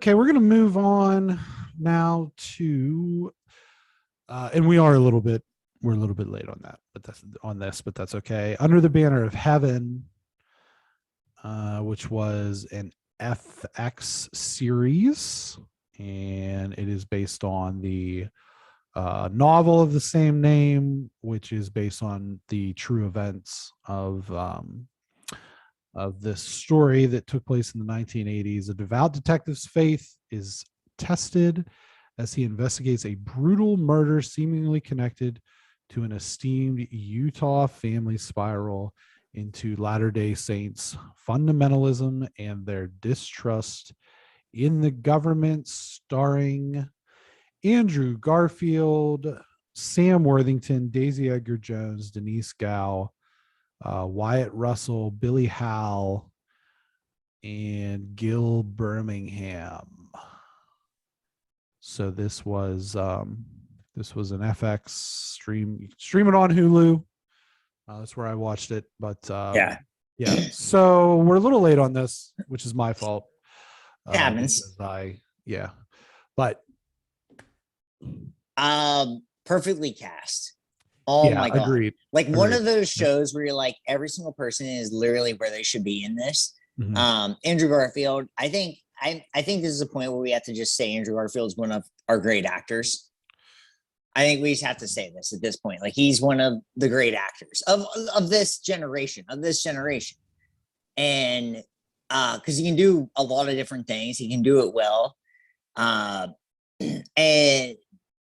Okay, we're gonna move on now to, and we're a little bit late on that, but that's okay. Under the Banner of Heaven, which was an FX series, and it is based on the novel of the same name, which is based on the true events of this story that took place in the 1980s. A devout detective's faith is tested as he investigates a brutal murder seemingly connected to an esteemed Utah family spiral into Latter-day Saints fundamentalism and their distrust in the government, starring Andrew Garfield, Sam Worthington, Daisy Edgar Jones, Denise Gow, Wyatt Russell, Billy Howell, and Gil Birmingham. So this was an FX stream. Stream it on Hulu. That's where I watched it. But yeah. So we're a little late on this, which is my fault. It happens. But perfectly cast. Oh my God. Agreed. Like one of those shows where you're like, every single person is literally where they should be in this. Mm-hmm. Andrew Garfield, I think this is a point where we have to just say Andrew Garfield is one of our great actors. I think we just have to say this at this point. Like, he's one of the great actors of this generation. And because he can do a lot of different things. He can do it well. And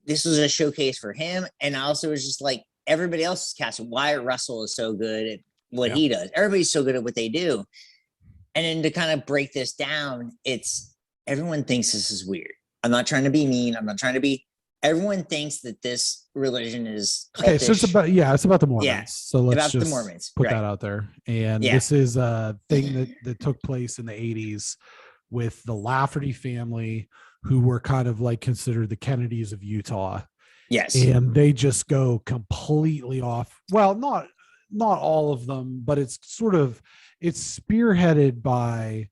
this was a showcase for him. And also was just like, everybody else's cast. Wyatt Russell is so good at what he does. Everybody's so good at what they do. And then to kind of break this down, everyone thinks this is weird. I'm not trying to be mean. Everyone thinks that this religion is cultish. Okay. So it's about the Mormons. Yeah, so let's just the Mormons. Put that out there. And this is a thing that took place in the 80s with the Lafferty family, who were kind of like considered the Kennedys of Utah. Yes. And they just go completely off. Well, not all of them, but it's spearheaded by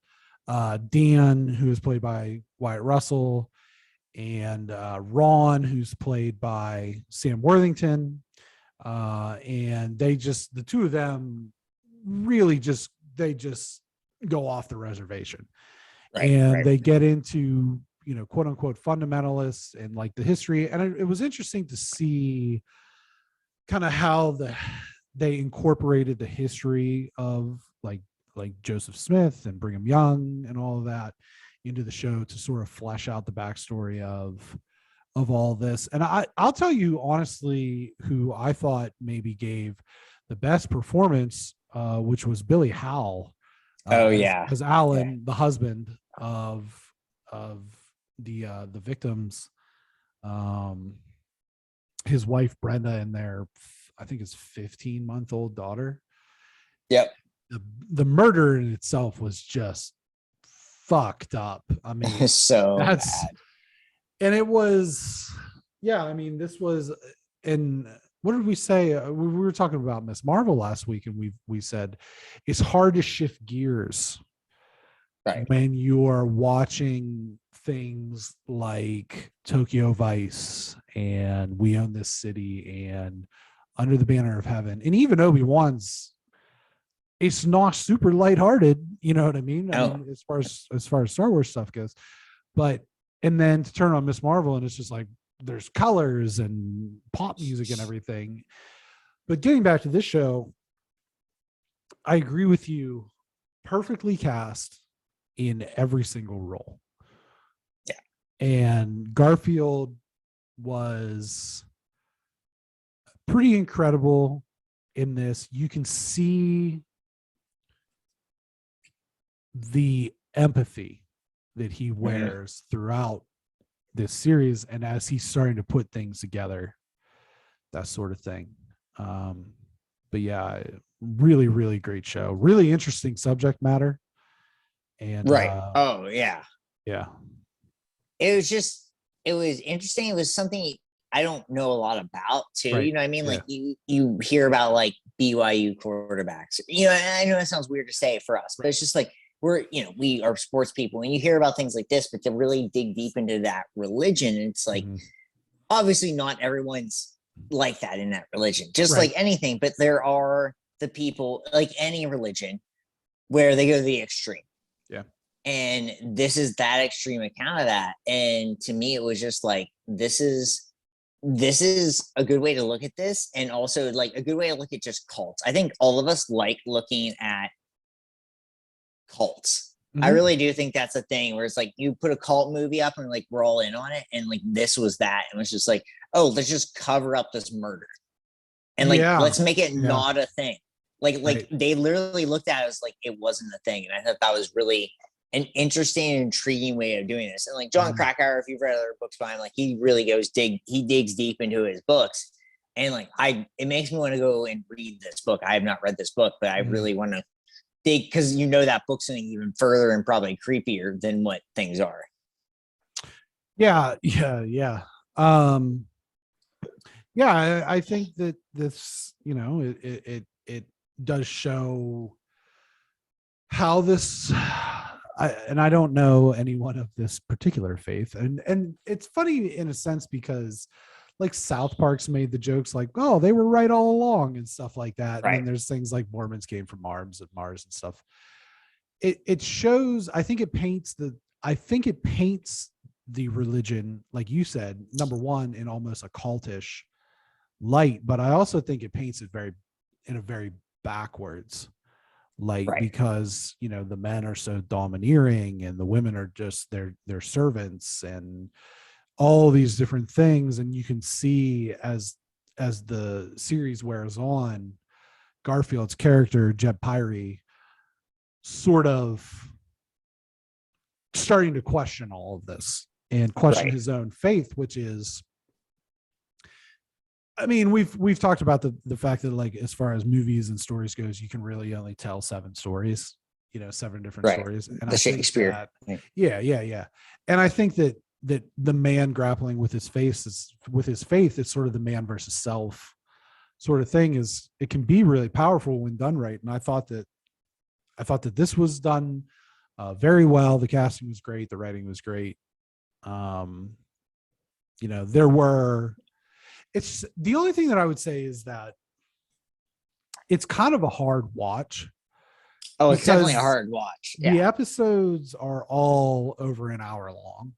Dan, who is played by Wyatt Russell, and Ron, who's played by Sam Worthington. And the two of them really just go off the reservation. They get into, quote unquote fundamentalists and like the history. And it was interesting to see kind of how they incorporated the history of like Joseph Smith and Brigham Young and all of that into the show to sort of flesh out the backstory of all this. And I'll tell you honestly, who I thought maybe gave the best performance, which was Billy Howell. As Alan, the husband of the victims, his wife Brenda, and their, I think it's 15-month-old daughter. Yep. The murder in itself was just fucked up. I mean, so bad. And it was, this was, and what did we say? We were talking about Miss Marvel last week, and we said it's hard to shift gears when you're watching things like Tokyo Vice and We Own This City and Under the Banner of Heaven, and even Obi-Wan's. It's not super lighthearted, you know what I mean? No. I mean, as far as Star Wars stuff goes, and then to turn on Miss Marvel, and it's just like there's colors and pop music and everything. But getting back to this show, I agree with you. Perfectly cast in every single role. Yeah. And Garfield was pretty incredible in this. You can see the empathy that he wears throughout this series, and as he's starting to put things together, that sort of thing. But yeah, really, really great show. Really interesting subject matter. And yeah. It was interesting. It was something I don't know a lot about too. Right. You know what I mean? Like you hear about like BYU quarterbacks. I know it sounds weird to say for us, but it's just like we are sports people, and you hear about things like this, but to really dig deep into that religion, it's like, obviously not everyone's like that in that religion, just like anything, but there are the people, like any religion, where they go to the extreme. Yeah. And this is that extreme account of that. And to me, it was just like, this is a good way to look at this, and also like a good way to look at just cults. I think all of us like looking at cults. I really do think that's a thing where it's like you put a cult movie up and like we're all in on it, and like this was that, and it was just like, oh, let's just cover up this murder, and like let's make it not a thing. Like they literally looked at it as like it wasn't a thing, and I thought that was really an interesting and intriguing way of doing this. And like John Krakauer, if you've read other books by him, like he really digs deep into his books, and like it makes me want to go and read this book. I have not read this book, but I really want to dig, because that book's something even further and probably creepier than what things are. Yeah. I think that this, it does show how this, and I don't know anyone of this particular faith, and it's funny in a sense because like South Park's made the jokes like, oh, they were right all along and stuff like that. And then there's things like Mormons came from Mars and stuff. It shows, I think it paints the religion, like you said, number one, in almost a cultish light, but I also think it paints it in a very backwards light, because the men are so domineering and the women are just their servants and all these different things. And you can see as the series wears on, Garfield's character Jeb Pyre sort of starting to question all of this and question his own faith, which is, I mean, we've talked about the fact that like as far as movies and stories goes, you can really only tell 7 stories, 7 different stories. And the Shakespeare. Yeah. And I think that the man grappling with his faith is sort of the man versus self sort of thing. Is it can be really powerful when done right. And I thought that this was done very well. The casting was great. The writing was great. It's the only thing that I would say is that it's kind of a hard watch. Oh, it's definitely a hard watch. Yeah. The episodes are all over an hour long.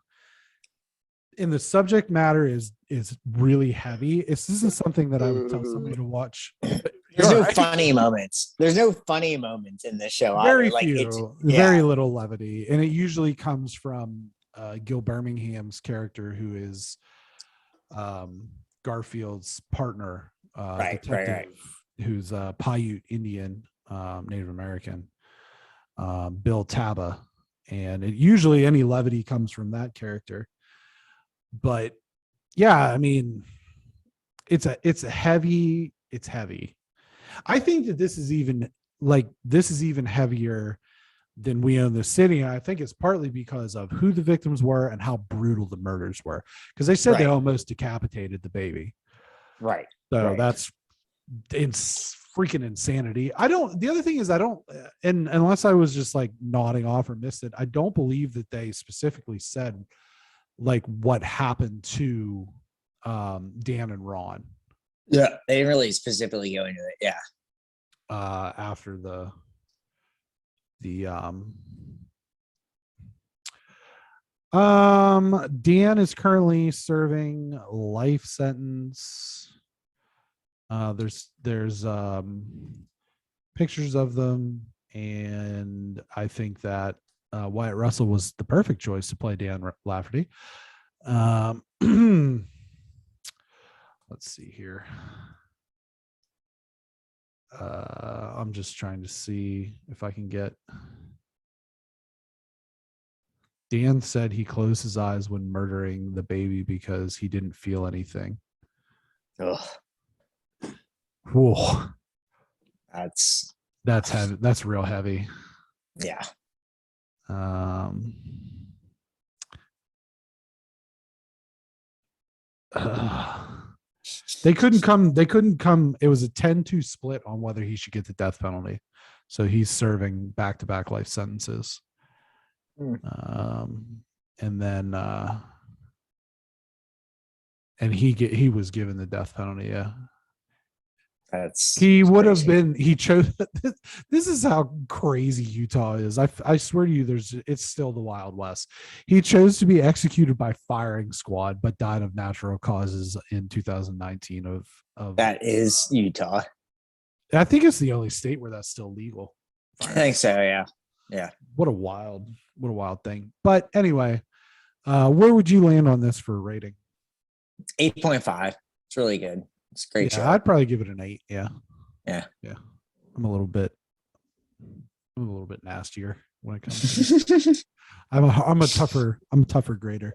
And the subject matter is really heavy. This isn't something that I would tell somebody to watch. There's no funny moments. There's no funny moments in this show. Very few. Very little levity. And it usually comes from Gil Birmingham's character, who is Garfield's partner, detective, who's a Paiute Indian, Native American, Bill Taba. And it usually any levity comes from that character. But yeah, I mean, it's heavy. I think that this is even heavier than We Own the City. And I think it's partly because of who the victims were and how brutal the murders were. Because they said they almost decapitated the baby. Right. So that's freaking insanity. The other thing is and unless I was just like nodding off or missed it, I don't believe that they specifically said like what happened to Dan and Ron. Yeah, they didn't really specifically go into it. Yeah. After the Dan is currently serving life sentence. There's pictures of them, and I think that Wyatt Russell was the perfect choice to play Dan Lafferty. Let's see here. I'm just trying to see if I can get. Dan said he closed his eyes when murdering the baby because he didn't feel anything. Ugh. Whoa. That's heavy. That's real heavy. Yeah. They couldn't come. It was a 10-2 split on whether he should get the death penalty. So he's serving back-to-back life sentences. And then and he was given the death penalty. Yeah. He would have been. He chose. This is how crazy Utah is. I swear to you, it's still the Wild West. He chose to be executed by firing squad, but died of natural causes in 2019. Of that is Utah. I think it's the only state where that's still legal. I think so. Yeah. Yeah. What a wild thing. But anyway, where would you land on this for a rating? 8.5. It's really good. It's a great show. I'd probably give it an 8. Yeah. Yeah. I'm a little bit nastier when it comes to I'm a tougher grader.